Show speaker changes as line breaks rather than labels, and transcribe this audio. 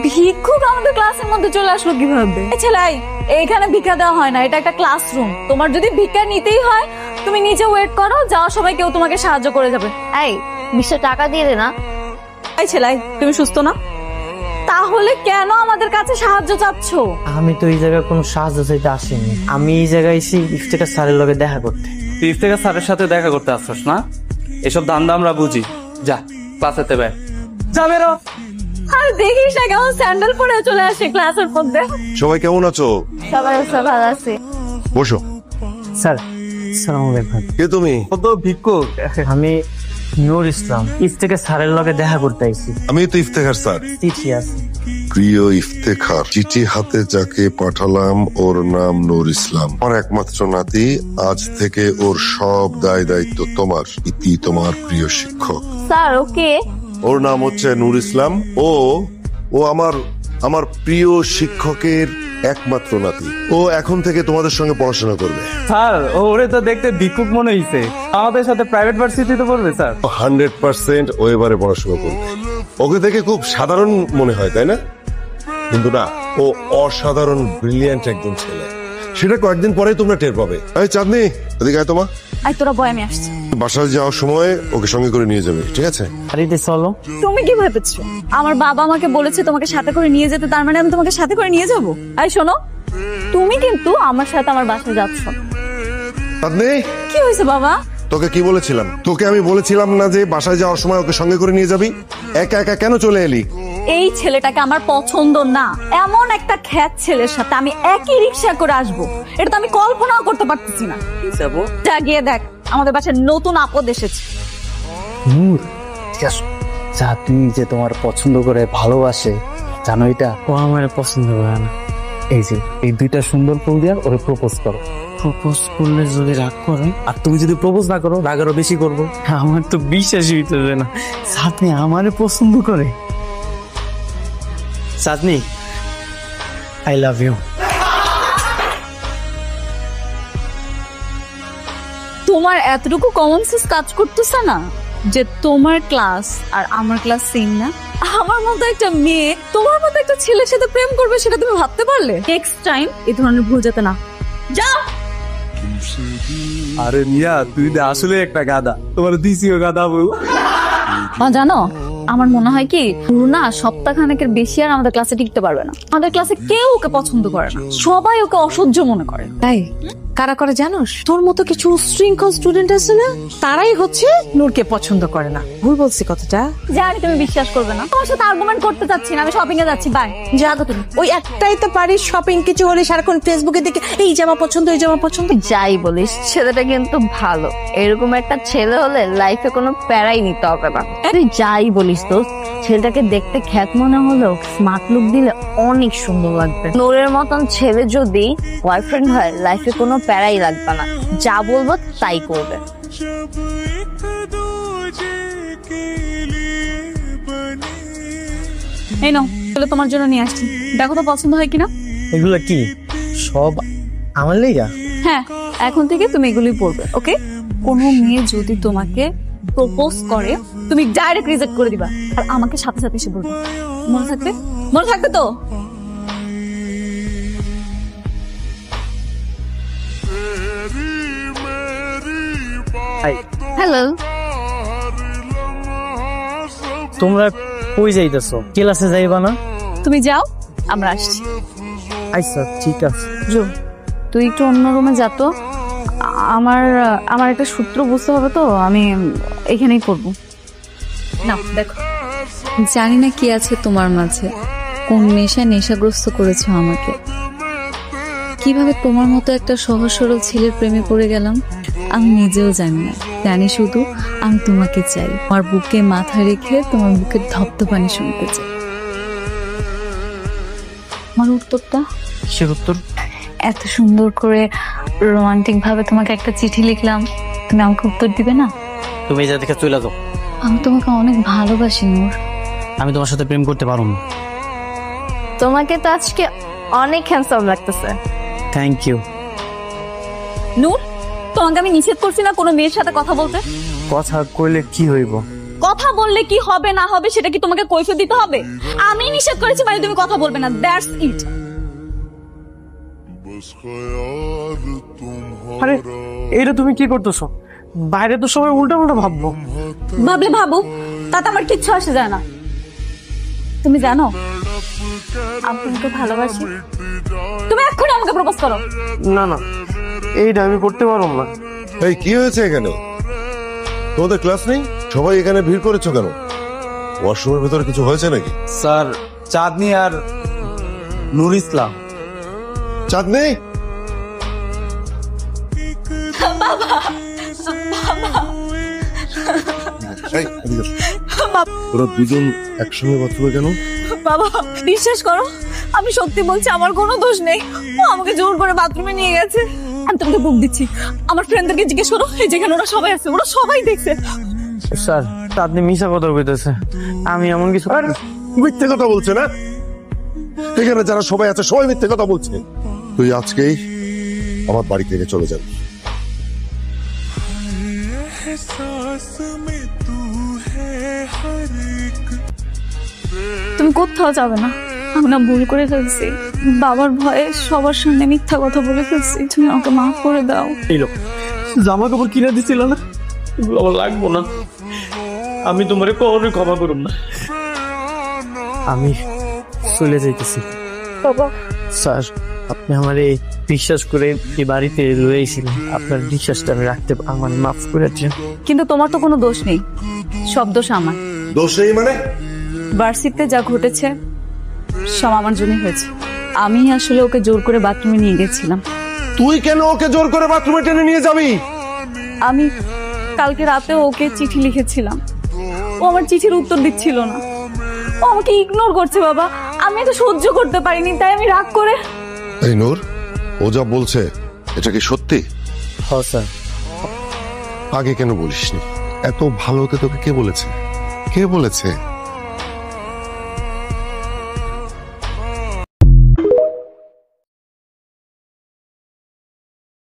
ভিক্ষুক আমাদের ক্লাসের মধ্যে চলে আসলো কিভাবে? ছেলাই, এইখানে ভিক্ষা দেওয়া হয় না, এটা একটা ক্লাসরুম। তোমার যদি ভিক্ষা নিতেই হয় তুমি নিচে ওয়েট করো, যাওয়ার সময় কেউ তোমাকে সাহায্য করে যাবে।
এই 20 টাকা দিয়ে দে না।
এই ছেলাই, তুমি সুস্থ না? তাহলে কেন আমাদের কাছে সাহায্য চাচ্ছ?
আমি তো এই জায়গায় কোনো সাহায্য চাইতে আসিনি, আমি এই জায়গায় এসে ইফতেখার স্যারের লগে দেখা করতে।
তুই ইফতেখার স্যারের সাথে দেখা করতে আসছস না? এসব ধান্দা আমরা বুঝি। যা ক্লাসেতে বের, যা বেরো।
আর দেখিস না কেমন স্যান্ডেল পরে চলে আসে ক্লাসের মধ্যে।
সবাই কেমন আছো?
সবাই ভালো আছে।
বসো।
স্যার আসসালামু আলাইকুম।
কে তুমি?
কত ভিক্ষুক।
আমি নূর ইসলাম, ইফতেখার স্যারের লগে দেখা করতে আইছি।
আমি তো ইফতেখার স্যার।
চিঠি আছে।
প্রিয় ইফতেখার, চিঠি হাতে যাকে পাঠালাম ওর নাম নূর ইসলাম, আমার একমাত্র নাতি। আজ থেকে ওর সব দায় দায়িত্ব তোমার। ইতি তোমার প্রিয় শিক্ষক।
Sir okay.
ওর নাম হচ্ছে নূর ইসলাম। ও আমার প্রিয় শিক্ষকের একমাত্র নাতি। ও এখন থেকে তোমাদের সঙ্গে পড়াশোনা করবে।
স্যার ওরে তো দেখতে ভিক্ষুক মনে হইছে, আমাদের সাথে প্রাইভেট ভার্সিটিতে পড়বে স্যার।
100% ও এবারে পড়াশোনা করবে। ওকে দেখে খুব সাধারণ মনে হয়, তাই না? কিন্তু না, ও অসাধারণ ব্রিলিয়ান্ট একজন ছেলে। সেটা কয়েকদিন পরে তোমরা টের পাবে। এই চাঁদনি, এদিকে আয়। তোমার
তোরা বয়, আমি আসছি।
বাসায় যাওয়ার সময় ওকে সঙ্গে করে নিয়ে যাবে, ঠিক আছে?
বাড়িতে চলো।
তুমি কি ভেবেছো আমার বাবা আমাকে বলেছে তোমাকে সাথে করে নিয়ে যেতে, তার মানে আমি তোমাকে সাথে করে নিয়ে যাবো? এই শোনো, তুমি কিন্তু আমার সাথে আমার বাসায় যাচ্ছ।
চাঁদনি,
কি হয়েছে বাবা?
তোকে কি বলেছিলাম? তোকে আমি বলেছিলাম না যে বাসায় যাওয়ার সময় ওকে সঙ্গে করে নিয়ে যাবি? একা একা কেন চলে এলি?
এই ছেলেটাকে আমার পছন্দ না। এমন একটা খ্যাত ছেলের সাথে আমি একই রিক্সা করে আসবো, এটা তো আমি কল্পনাও করতে পারতেছি না।
যাবো
যা গিয়ে দেখ, আমাদের বাসায় নতুন আপদ এসেছে।
নূর, ঠিক আছে, যা তুই যে তোমার পছন্দ করে ভালোবাসে, জানো এটা?
ও আমার পছন্দ করে না।
এই যে এই 2টা সুন্দর ফুল দিয়ে ওরে প্রপোজ করো।
প্রপোজ করলে যদি রাগ করে,
আর তুমি যদি প্রপোজ না করো, রাগ আরো বেশি করবো।
আমার তো বিশ্বাসই হইতেছে না চাঁদনি আমারে পছন্দ করে। চাঁদনি, আই লাভ ইউ।
তোমার এতটুকু কমন সেন্স কাজ করতেছে না যে তোমার ক্লাস আর আমার ক্লাস সেম না? আমার মতো একটা মেয়ে তোমার মতো একটা ছেলের সাথে প্রেম করবে, সেটা তুমি ভাবতে পারলে? নেক্সট টাইম এই ধরনের ভুল যাতে না। যাও।
আরে মিয়া, তুই আসলে একটা গাদা, তোমার দিছিও গাদা বউ।
জানো, আমার মনে হয় কি পুরো না সপ্তাহখানেকের বেশি আর আমাদের ক্লাসে টিকতে পারবে না। আমাদের ক্লাসে কেউ ওকে পছন্দ করে না, সবাই ওকে অসহ্য মনে করে।
তাই কারা করে জানোস? তোর মতো কিছু উশৃঙ্খল স্টুডেন্ট আছে না, তারাই হচ্ছে নূরকে পছন্দ করে না। ভুল বলছি কথাটা?
জানি তুমি বিশ্বাস করবে না, তোমার সাথে আর্গুমেন্ট করতে চাচ্ছি না, আমি শপিং এ যাচ্ছি, বাই।
যা তো তুমি, ওই একটাই তো পারিস শপিং। কিছু হলে সারাক্ষণ ফেসবুকে দেখে এই জামা পছন্দ, এই জামা পছন্দ।
যাই বলিস, ছেলেটা কিন্তু ভালো। এরকম একটা ছেলে হলে লাইফে কোনো প্যারাই নিতে হবে না। তুই যাই বলিস তো, ছেলেটাকে দেখতে খ্যাত মনে হলেও স্মার্ট লুক দিলে অনেক সুন্দর লাগবে। নূরের মতন ছেলে যদি বয়ফ্রেন্ড হয়, লাইফে কোনো প্যারাই লাগবে না, যা বলবো তাই করবে।
এই নাও, তাহলে তোমার জন্য নিয়ে আসছি, দেখো তো পছন্দ হয় কিনা।
এগুলা কি সব আমার লেগা?
হ্যাঁ, এখন থেকে তুমি এগুলোই পড়বে, ওকে? কোনো মেয়ে যদি তোমাকে প্রপোজ করে তুমি ডাইরেক্ট রিজেক্ট করে দিবা, আর আমাকে সাথে সাথে এসে বলবে। মনে থাকবে? মনে থাকবে তো?
হ্যালো,
তোমরা কই যাইতেছো? ক্লাসে যাইবা না?
তুমি যাও, আমরা আসছি।
আচ্ছা ঠিক আছে।
জো, তুই একটু অন্য রুমে যা তো। আমার একটা সূত্র বুঝতে হবে তো, আমি এখানেই করবো। না দেখো, জানি না কি আছে তোমার মাঝে, কোন নেশাগ্রস্ত করেছো আমাকে। কিভাবে তোমার মতো একটা সহজ সরল ছেলের প্রেমে পড়ে গেলাম আমি নিজেও জানি না। জানি শুধু আমি তোমাকে চাই, আমার বুকে মাথা রেখে তোমার বুকের ধপ্ধপানি শুনতে চাই। আমার উত্তরটা?
কিসের উত্তর?
এত সুন্দর করে রোমান্টিক ভাবে তোমাকে একটা চিঠি লিখলাম, তুমি আমাকে উত্তর দিবে না?
তুমি এই জায়গা থেকে চলে যাও।
আমি তোমাকে অনেক ভালোবাসি নূর।
আমি তোমার সাথে প্রেম করতে পারবো না।
তোমাকে তো আজকে অনেক হ্যান্ডসাম লাগতেছে।
Thank you.
নূর, তোমাকে আমি নিষেধ করছি না কোনো মেয়ের সাথে কথা বলতে?
কথা কইলে কি হইব?
কথা বললে কি হবে না হবে সেটা কি তোমাকে কৈফিয়ত দিতে হবে? আমি নিষেধ করেছি মানে তুমি কথা বলবে না, দ্যাটস ইট।
আরে এটা তুমি কি করতেছো? বাইরে তো সবাই উল্টা উল্টা ভাববো।
ভাবলে ভাবুক, তাতে আমার কিচ্ছু আসে যায় না। তুমি জানো আমি তোমাকে ভালোবাসি। তুমি এক্ষুনি আমাকে প্রপোজ করো।
না না, এইটা আমি করতে পারবো না।
এই কি হয়েছে এখানে? তোমাদের ক্লাস নেই? সবাই এখানে ভিড় করেছো কেন? ওয়াশরুমের ভেতরে কিছু হয়েছে নাকি?
স্যার, চাঁদনি আর নূর ইসলাম।
চাঁদনি, এই, এদিকে এসো। তোরা দুজন একসঙ্গে বাথরুমে কেন?
বাবা বিশ্বাস করো, আমি সত্যি বলছি, আমার কোনো দোষ নেই। ও আমাকে জোর করে বাথরুমে নিয়ে গেছে। আমি তোমাকে বুক দিচ্ছি, আমার ফ্রেন্ডদেরকে জিজ্ঞেস করো, এই যেখানে ওরা সবাই আছে, ওরা সবাই দেখছে।
স্যার, চাঁদনি মিশা কথা কইতেছে। আমি এমন কিছু
মিথ্যে কথা বলছে না? এখানে যারা সবাই আছে সবাই মিথ্যে কথা বলছে। তুই আজকেই আমার বাড়ি থেকে চলে যাবি।
তুমি কোথাও যাবে না। আমি না ভুল করে ফেলছি, বাবার ভয়ে সবার সামনে মিথ্যা কথা বলে ফেলছি। তুমি আমাকে মাফ করে দাও।
এই লোক জামা কাপড় কিনে দিছিল না, এগুলো আমার লাগবো না। আমি তোমারে কখনোই ক্ষমা করুম না। আমি চলে যাইতেছি।
বাবা
স্যার, আপনি আমার এই বিশ্বাস করে এই বাড়িতে রয়েছিলেন, আপনার বিশ্বাসটা আমি রাখতে আমার মাফ করে দিন।
কিন্তু তোমার তো কোনো দোষ নেই, সব দোষ আমার।
দোষ নেই মানে?
ভার্সিটিতে যা ঘটেছে সব আমার জন্যই হয়েছে। আমি আসলে ওকে জোর করে বাথরুমে নিয়ে গেছিলাম।
তুই কেন ওকে জোর করে বাথরুমে টেনে নিয়ে যাবি?
আমি কালকে রাতে ওকে চিঠি লিখেছিলাম, ও আমার চিঠির উত্তর দিচ্ছিল না, ও আমাকে ইগনোর করছে। বাবা আমি এটা সহ্য করতে পারিনি, তাই আমি রাগ করে।
এই নূর, ও যা বলছে এটা কি সত্যি?
হ্যাঁ স্যার।
আগে কেন বলিসনি? এত ভালো হতে তোকে কে বলেছে? কে বলেছে?